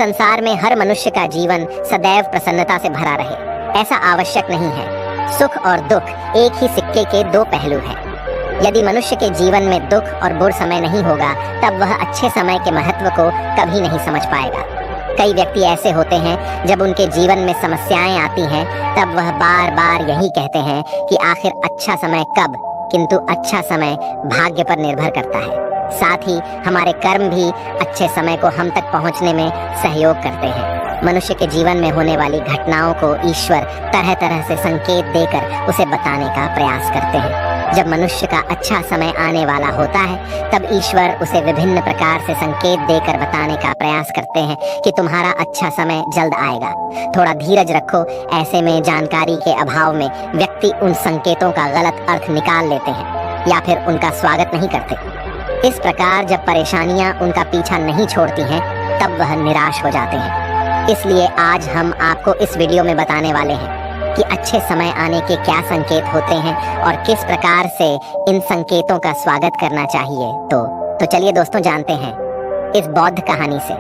संसार में हर मनुष्य का जीवन सदैव प्रसन्नता से भरा रहे, ऐसा आवश्यक नहीं है। सुख और दुख एक ही सिक्के के दो पहलू हैं। यदि मनुष्य के जीवन में दुख और बुरा समय नहीं होगा, तब वह अच्छे समय के महत्व को कभी नहीं समझ पाएगा। कई व्यक्ति ऐसे होते हैं, जब उनके जीवन में समस्याएं आती हैं, तब वह बार बार यही कहते हैं कि आखिर अच्छा समय कब, किंतु अच्छा समय भाग्य पर निर्भर करता है। साथ ही हमारे कर्म भी अच्छे समय को हम तक पहुंचने में सहयोग करते हैं। मनुष्य के जीवन में होने वाली घटनाओं को ईश्वर तरह तरह से संकेत देकर उसे बताने का प्रयास करते हैं। जब मनुष्य का अच्छा समय आने वाला होता है, तब ईश्वर उसे विभिन्न प्रकार से संकेत देकर बताने का प्रयास करते हैं कि तुम्हारा अच्छा समय जल्द आएगा, थोड़ा धीरज रखो। ऐसे में जानकारी के अभाव में व्यक्ति उन संकेतों का गलत अर्थ निकाल लेते हैं या फिर उनका स्वागत नहीं करते। इस प्रकार जब परेशानियां उनका पीछा नहीं छोड़ती हैं, तब वह निराश हो जाते हैं। इसलिए आज हम आपको इस वीडियो में बताने वाले हैं कि अच्छे समय आने के क्या संकेत होते हैं और किस प्रकार से इन संकेतों का स्वागत करना चाहिए। तो चलिए दोस्तों जानते हैं इस बौद्ध कहानी से।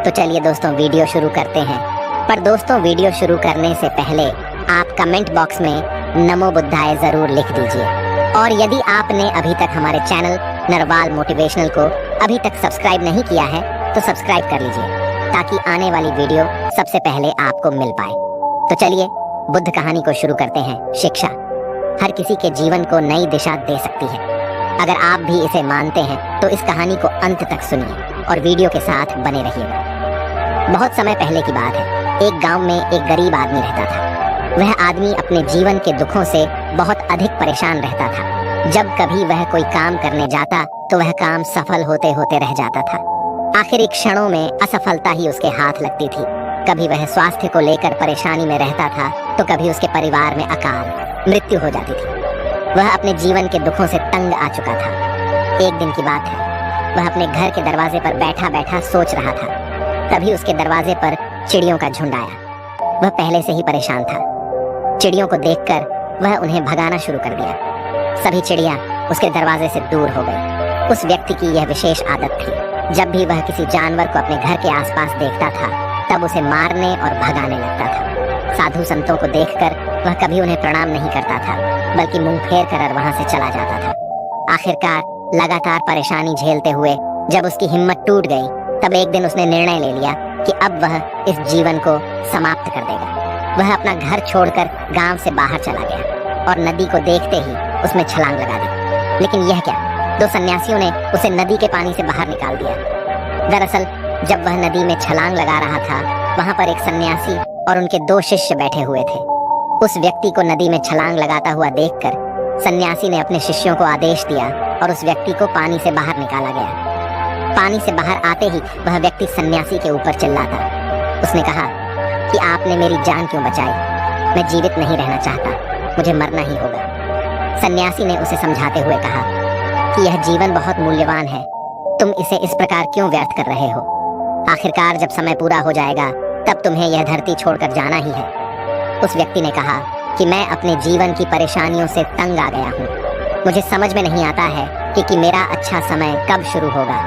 तो चलिए दोस्तों वीडियो शुरू करते हैं। पर दोस्तों वीडियो शुरू करने से पहले आप कमेंट बॉक्स में नमो बुद्धाय जरूर लिख दीजिए। और यदि आपने अभी तक हमारे चैनल नरवाल मोटिवेशनल को अभी तक सब्सक्राइब नहीं किया है, तो सब्सक्राइब कर लीजिए, ताकि आने वाली वीडियो सबसे पहले आपको मिल पाए। तो चलिए बुद्ध कहानी को शुरू करते हैं। शिक्षा हर किसी के जीवन को नई दिशा दे सकती है। अगर आप भी इसे मानते हैं, तो इस कहानी को अंत तक सुनिए और वीडियो के साथ बने रहिएगा। बहुत समय पहले की बात है। एक गांव में एक गरीब आदमी रहता था। वह आदमी अपने जीवन के दुखों से बहुत अधिक परेशान रहता था। जब कभी वह कोई काम करने जाता, तो वह काम सफल होते होते रह जाता था। आखिरी क्षणों में असफलता ही उसके हाथ लगती थी। कभी वह स्वास्थ्य को लेकर परेशानी में रहता था, तो कभी उसके परिवार में अकाल मृत्यु हो जाती थी। वह अपने जीवन के दुखों से तंग आ चुका था। एक दिन की बात है, वह अपने घर के दरवाजे पर बैठा बैठा सोच रहा था। तभी उसके दरवाजे पर चिड़ियों का झुंड आया। वह पहले से ही परेशान था। चिड़ियों को देखकर वह उन्हें भगाना शुरू कर दिया। सभी चिड़िया उसके दरवाजे से दूर हो गई। उस व्यक्ति की यह विशेष आदत थी, जब भी वह किसी जानवर को अपने घर के आसपास देखता था, तब उसे मारने और भगाने लगता था। साधु संतों को देखकर वह कभी उन्हें प्रणाम नहीं करता था, बल्कि मुंह फेर कर वहां से चला जाता था। आखिरकार लगातार परेशानी झेलते हुए जब उसकी हिम्मत टूट गई, तब एक दिन उसने निर्णय ले लिया कि अब वह इस जीवन को समाप्त कर देगा। वह अपना घर छोड़कर गांव से बाहर चला गया और नदी को देखते ही उसमें छलांग लगा दी। लेकिन यह क्या, दो सन्यासियों ने उसे नदी के पानी से बाहर निकाल दिया। दरअसल जब वह नदी में छलांग लगा रहा था, वहां पर एक सन्यासी और उनके दो शिष्य बैठे हुए थे। उस व्यक्ति को नदी में छलांग लगाता हुआ देखकर सन्यासी ने अपने शिष्यों को आदेश दिया और उस व्यक्ति को पानी से बाहर निकाला गया। पानी से बाहर आते ही वह व्यक्ति सन्यासी के ऊपर चिल्लाता। उसने कहा कि आपने मेरी जान क्यों बचाई? मैं जीवित नहीं रहना चाहता, मुझे मरना ही होगा। सन्यासी ने उसे समझाते हुए कहा कि यह जीवन बहुत मूल्यवान है, तुम इसे इस प्रकार क्यों व्यर्थ कर रहे हो? आखिरकार जब समय पूरा हो जाएगा, तब तुम्हें यह धरती छोड़कर जाना ही है। उस व्यक्ति ने कहा कि मैं अपने जीवन की परेशानियों से तंग आ गया हूँ। मुझे समझ में नहीं आता है कि मेरा अच्छा समय कब शुरू होगा।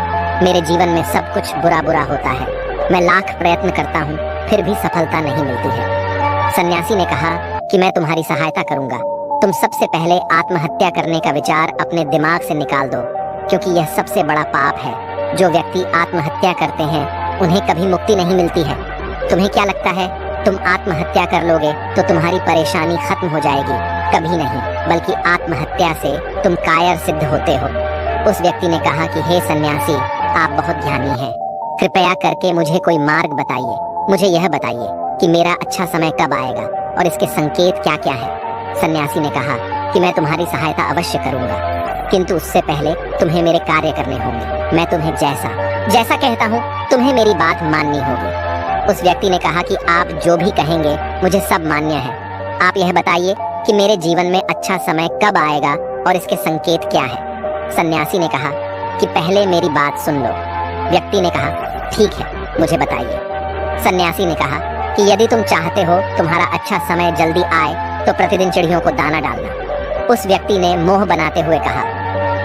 मेरे जीवन में सब कुछ बुरा बुरा होता है। मैं लाख प्रयत्न करता हूँ, फिर भी सफलता नहीं मिलती है। सन्यासी ने कहा कि मैं तुम्हारी सहायता करूंगा। तुम सबसे पहले आत्महत्या करने का विचार अपने दिमाग से निकाल दो, क्योंकि यह सबसे बड़ा पाप है। जो व्यक्ति आत्महत्या करते हैं, उन्हें कभी मुक्ति नहीं मिलती है। तुम्हें क्या लगता है, तुम आत्महत्या कर लोगे तो तुम्हारी परेशानी खत्म हो जाएगी? कभी नहीं, बल्कि आत्महत्या से तुम कायर सिद्ध होते हो। उस व्यक्ति ने कहा कि हे सन्यासी, आप बहुत ज्ञानी हैं, कृपया करके मुझे कोई मार्ग बताइए। मुझे यह बताइए कि मेरा अच्छा समय कब आएगा और इसके संकेत क्या क्या है। सन्यासी ने कहा कि मैं तुम्हारी सहायता अवश्य करूंगा, किंतु उससे पहले तुम्हें मेरे कार्य करने होंगे। मैं तुम्हें जैसा कहता हूँ, तुम्हें मेरी बात माननी होगी। उस व्यक्ति ने कहा कि आप जो भी कहेंगे मुझे सब मान्य है। आप यह बताइए कि मेरे जीवन में अच्छा समय कब आएगा और इसके संकेत क्या है। सन्यासी ने कहा कि पहले मेरी बात सुन लो। व्यक्ति ने कहा ठीक है, मुझे बताइए। सन्यासी ने कहा कि यदि तुम चाहते हो तुम्हारा अच्छा समय जल्दी आए, तो प्रतिदिन चिड़ियों को दाना डालना। उस व्यक्ति ने मोह बनाते हुए कहा,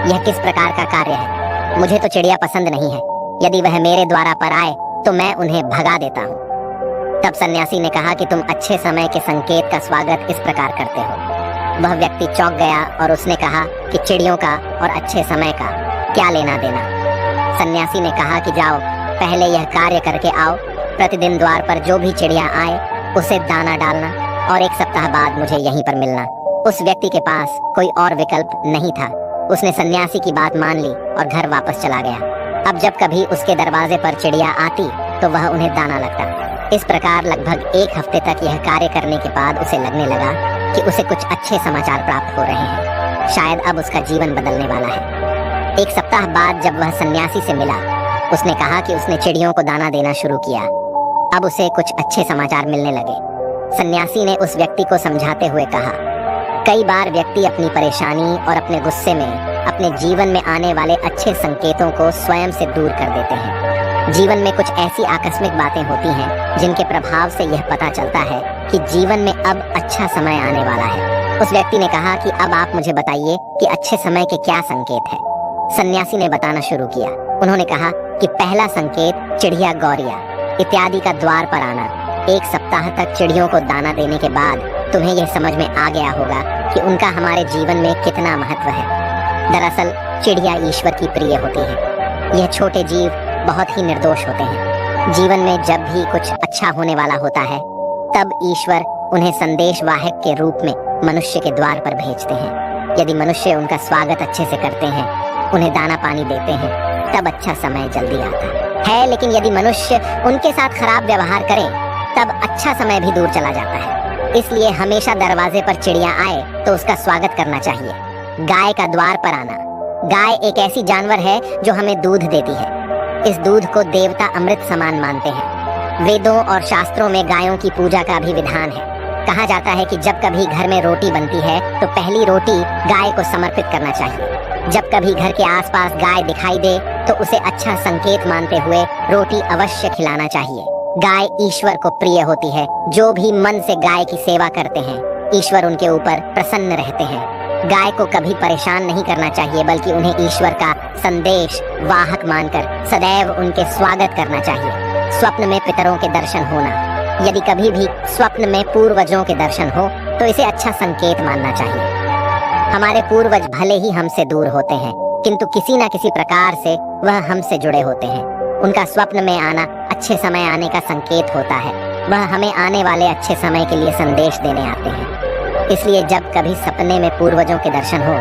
यह किस प्रकार का कार्य है? मुझे तो चिड़िया पसंद नहीं है। यदि वह मेरे द्वारा पर आए तो मैं उन्हें भगा देता हूँ। तब सन्यासी ने कहा कि तुम अच्छे समय के संकेत का स्वागत इस प्रकार करते हो। वह व्यक्ति चौंक गया और उसने कहा कि चिड़ियों का और अच्छे समय का क्या लेना देना। सन्यासी ने कहा कि जाओ, पहले यह कार्य करके आओ, प्रतिदिन द्वार पर जो भी चिड़िया आए उसे दाना डालना और 1 सप्ताह बाद मुझे यहीं पर मिलना। उस व्यक्ति के पास कोई और विकल्प नहीं था। उसने सन्यासी की बात मान ली और घर वापस चला गया। अब जब कभी उसके दरवाजे पर चिड़िया आती तो वह उन्हें दाना लगता। इस प्रकार लगभग 1 हफ्ते तक यह कार्य करने के बाद उसे लगने लगा कि उसे कुछ अच्छे समाचार प्राप्त हो रहे हैं। शायद अब उसका जीवन बदलने वाला है। 1 सप्ताह बाद जब वह सन्यासी से मिला, उसने कहा कि उसने चिड़ियों को दाना देना शुरू किया। अब उसे कुछ अच्छे समाचार मिलने लगे। सन्यासी ने उस व्यक्ति को समझाते हुए कहा, कई बार व्यक्ति अपनी परेशानी और अपने गुस्से में अपने जीवन में आने वाले अच्छे संकेतों को स्वयं से दूर कर देते हैं। जीवन में कुछ ऐसी आकस्मिक बातें होती हैं जिनके प्रभाव से यह पता चलता है कि जीवन में अब अच्छा समय आने वाला है। उस व्यक्ति ने कहा कि अब आप मुझे बताइए कि अच्छे समय के क्या संकेत है। सन्यासी ने बताना शुरू किया। उन्होंने कहा कि पहला संकेत चिड़िया, गौरिया इत्यादि का द्वार पर आना। 1 सप्ताह तक चिड़ियों को दाना देने के बाद तुम्हें यह समझ में आ गया होगा कि उनका हमारे जीवन में कितना महत्व है। दरअसल चिड़िया ईश्वर की प्रिय होती है। यह छोटे जीव बहुत ही निर्दोष होते हैं। जीवन में जब भी कुछ अच्छा होने वाला होता है तब ईश्वर उन्हें संदेश वाहक के रूप में मनुष्य के द्वार पर भेजते हैं। यदि मनुष्य उनका स्वागत अच्छे से करते हैं, उन्हें दाना पानी देते हैं, तब अच्छा समय जल्दी आता है। लेकिन यदि मनुष्य उनके साथ खराब व्यवहार करे तब अच्छा समय भी दूर चला जाता है। इसलिए हमेशा दरवाजे पर चिड़िया आए तो उसका स्वागत करना चाहिए। गाय का द्वार पर आना। गाय एक ऐसी जानवर है जो हमें दूध देती है। इस दूध को देवता अमृत समान मानते हैं। वेदों और शास्त्रों में गायों की पूजा का भी विधान है। कहा जाता है कि जब कभी घर में रोटी बनती है तो पहली रोटी गाय को समर्पित करना चाहिए। जब कभी घर के आसपास गाय दिखाई दे तो उसे अच्छा संकेत मानते हुए रोटी अवश्य खिलाना चाहिए। गाय ईश्वर को प्रिय होती है। जो भी मन से गाय की सेवा करते हैं, ईश्वर उनके ऊपर प्रसन्न रहते हैं। गाय को कभी परेशान नहीं करना चाहिए, बल्कि उन्हें ईश्वर का संदेश वाहक मानकर सदैव उनके स्वागत करना चाहिए। स्वप्न में पितरों के दर्शन होना। यदि कभी भी स्वप्न में पूर्वजों के दर्शन हो तो इसे अच्छा संकेत मानना चाहिए। हमारे पूर्वज भले ही हमसे दूर होते हैं, किंतु किसी न किसी प्रकार से वह हमसे जुड़े होते हैं। उनका स्वप्न में आना अच्छे समय आने का संकेत होता है। वह हमें आने वाले अच्छे समय के लिए संदेश देने आते हैं। इसलिए जब कभी सपने में पूर्वजों के दर्शन हो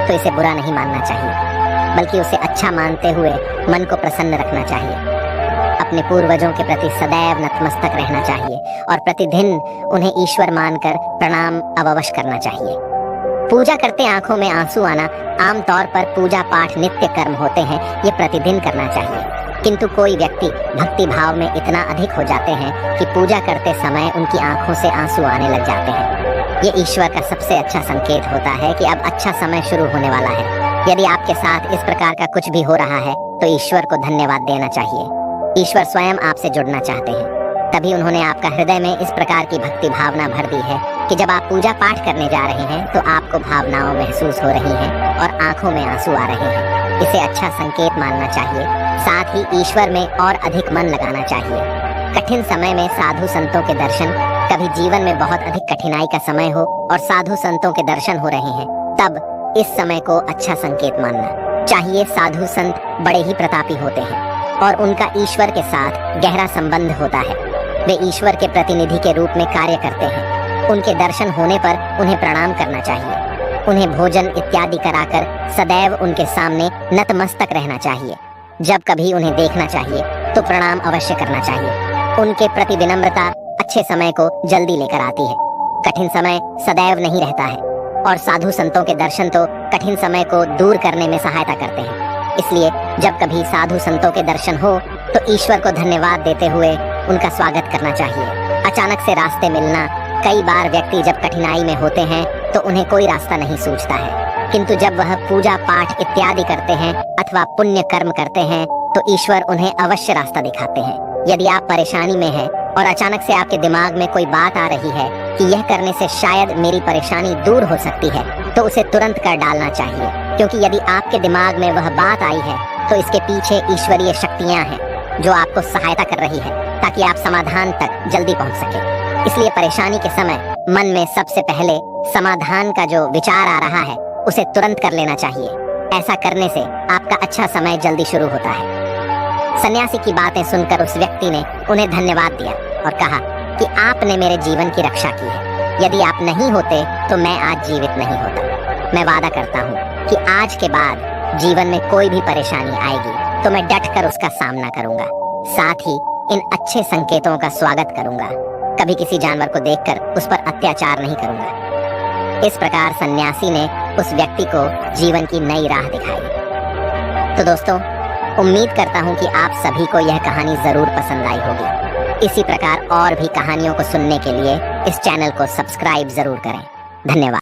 तो इसे बुरा नहीं मानना चाहिए, बल्कि उसे अच्छा मानते हुए मन को प्रसन्न रखना चाहिए। अपने पूर्वजों के प्रति सदैव नतमस्तक रहना चाहिए और प्रतिदिन उन्हें ईश्वर मानकर प्रणाम अवश्य करना चाहिए। पूजा करते आंखों में आंसू आना आमतौर पर पूजा पाठ नित्य कर्म होते हैं, ये प्रतिदिन करना चाहिए। किंतु कोई व्यक्ति भक्ति भाव में इतना अधिक हो जाते हैं कि पूजा करते समय उनकी आंखों से आंसू आने लग जाते हैं। ये ईश्वर का सबसे अच्छा संकेत होता है कि अब अच्छा समय शुरू होने वाला है। यदि आपके साथ इस प्रकार का कुछ भी हो रहा है तो ईश्वर को धन्यवाद देना चाहिए। ईश्वर स्वयं आपसे जुड़ना चाहते हैं, तभी उन्होंने आपका हृदय में इस प्रकार की भक्ति भावना भर दी है कि जब आप पूजा पाठ करने जा रहे हैं तो आपको भावनाओं महसूस हो रही हैं और आंखों में आंसू आ रहे हैं। इसे अच्छा संकेत मानना चाहिए। साथ ही ईश्वर में और अधिक मन लगाना चाहिए। कठिन समय में साधु संतों के दर्शन, कभी जीवन में बहुत अधिक कठिनाई का समय हो और साधु संतों के दर्शन हो रहे हैं, तब इस समय को अच्छा संकेत मानना चाहिए। साधु संत बड़े ही प्रतापी होते हैं और उनका ईश्वर के साथ गहरा संबंध होता है। वे ईश्वर के प्रतिनिधि के रूप में कार्य करते हैं। उनके दर्शन होने पर उन्हें प्रणाम करना चाहिए। उन्हें भोजन इत्यादि कराकर सदैव उनके सामने नतमस्तक रहना चाहिए। जब कभी उन्हें देखना चाहिए तो प्रणाम अवश्य करना चाहिए। उनके प्रति विनम्रता अच्छे समय को जल्दी लेकर आती है। कठिन समय सदैव नहीं रहता है और साधु संतों के दर्शन तो कठिन समय को दूर करने में सहायता करते हैं। इसलिए जब कभी साधु संतों के दर्शन हो तो ईश्वर को धन्यवाद देते हुए उनका स्वागत करना चाहिए। अचानक से रास्ते मिलना। कई बार व्यक्ति जब कठिनाई में होते हैं तो उन्हें कोई रास्ता नहीं सूझता है, किंतु जब वह पूजा पाठ इत्यादि करते हैं अथवा पुण्य कर्म करते हैं तो ईश्वर उन्हें अवश्य रास्ता दिखाते हैं। यदि आप परेशानी में हैं और अचानक से आपके दिमाग में कोई बात आ रही है कि यह करने से शायद मेरी परेशानी दूर हो सकती है, तो उसे तुरंत कर डालना चाहिए, क्योंकि यदि आपके दिमाग में वह बात आई है तो इसके पीछे ईश्वरीय शक्तियां हैं। जो आपको सहायता कर रही है ताकि आप समाधान तक जल्दी पहुंच सके। इसलिए परेशानी के समय मन में सबसे पहले समाधान का जो विचार आ रहा है उसे तुरंत कर लेना चाहिए। ऐसा करने से आपका अच्छा समय जल्दी शुरू होता है। सन्यासी की बातें सुनकर उस व्यक्ति ने उन्हें धन्यवाद दिया और कहा कि आपने मेरे जीवन की रक्षा की है। यदि आप नहीं होते तो मैं आज जीवित नहीं होता। मैं वादा करता हूँ कि आज के बाद जीवन में कोई भी परेशानी आएगी तो मैं डट कर उसका सामना करूंगा। साथ ही इन अच्छे संकेतों का स्वागत करूंगा। कभी किसी जानवर को देखकर उस पर अत्याचार नहीं करूंगा। इस प्रकार सन्यासी ने उस व्यक्ति को जीवन की नई राह दिखाई। तो दोस्तों, उम्मीद करता हूं कि आप सभी को यह कहानी जरूर पसंद आई होगी। इसी प्रकार और भी कहानियों को सुनने के लिए इस चैनल को सब्सक्राइब जरूर करें। धन्यवाद।